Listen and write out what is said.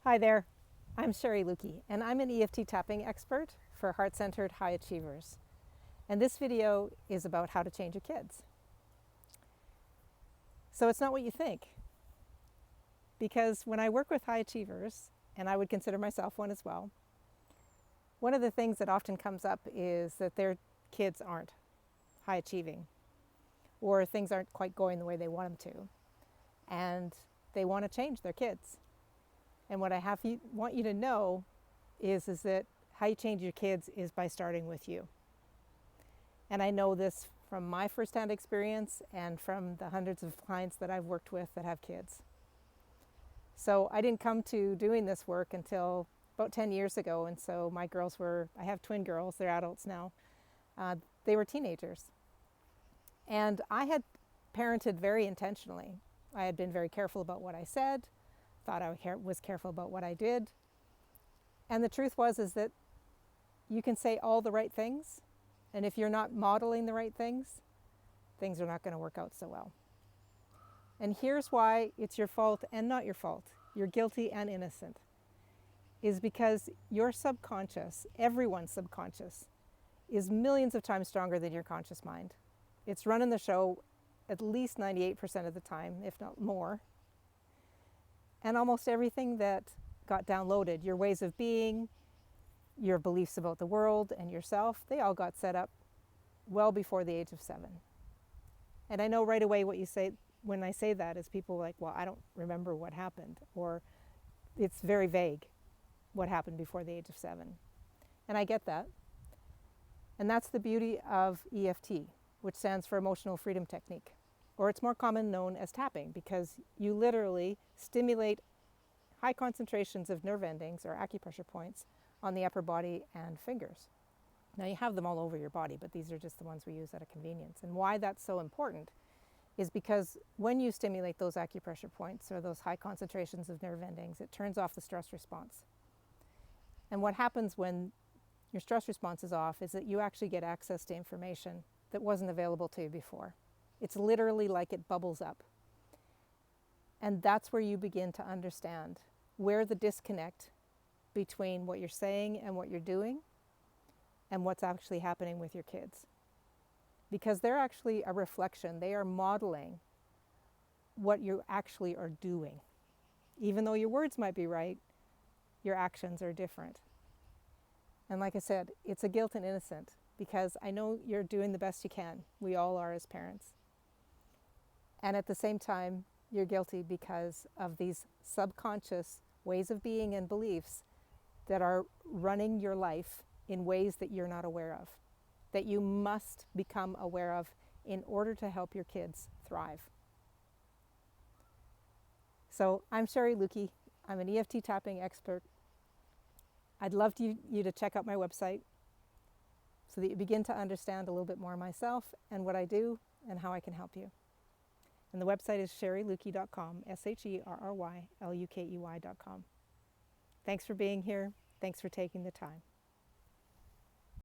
Hi there, I'm SherryLukey, and I'm an EFT tapping expert for heart-centered high achievers. And this video is about how to change your kids. So it's not what you think, because when I work with high achievers, and I would consider myself one as well, one of the things that often comes up is that their kids aren't high achieving, or things aren't quite going the way they want them to, and they want to change their kids. And what want you to know is that how you change your kids is by starting with you. And I know this from my firsthand experience and from the hundreds of clients that I've worked with that have kids. So I didn't come to doing this work until about 10 years ago. And so my girls I have twin girls, they're adults now. They were teenagers. And I had parented very intentionally. I had been very careful about what I said, thought I was careful about what I did. And the truth is that you can say all the right things, and if you're not modeling the right things, things are not going to work out so well. And here's why it's your fault and not your fault. You're guilty and innocent. Is because your subconscious, everyone's subconscious, is millions of times stronger than your conscious mind. It's running the show at least 98% of the time, if not more. And almost everything that got downloaded, your ways of being, your beliefs about the world and yourself, they all got set up well before the age of 7. And I know right away what you say when I say that is people are like, well, I don't remember what happened, or it's very vague what happened before the age of 7. And I get that. And that's the beauty of EFT, which stands for Emotional Freedom Technique. Or it's more common known as tapping, because you literally stimulate high concentrations of nerve endings or acupressure points on the upper body and fingers. Now you have them all over your body, but these are just the ones we use out of convenience. And why that's so important is because when you stimulate those acupressure points or those high concentrations of nerve endings, it turns off the stress response. And what happens when your stress response is off is that you actually get access to information that wasn't available to you before. It's literally like it bubbles up. And that's where you begin to understand where the disconnect between what you're saying and what you're doing and what's actually happening with your kids. Because they're actually a reflection. They are modeling what you actually are doing. Even though your words might be right, your actions are different. And like I said, it's a guilt and innocent, because I know you're doing the best you can. We all are as parents. And at the same time, you're guilty because of these subconscious ways of being and beliefs that are running your life in ways that you're not aware of, that you must become aware of in order to help your kids thrive. So I'm SherryLukey. I'm an EFT tapping expert. I'd love you to check out my website so that you begin to understand a little bit more myself and what I do and how I can help you. And the website is SherryLukey.com, SherryLukey.com. Thanks for being here. Thanks for taking the time.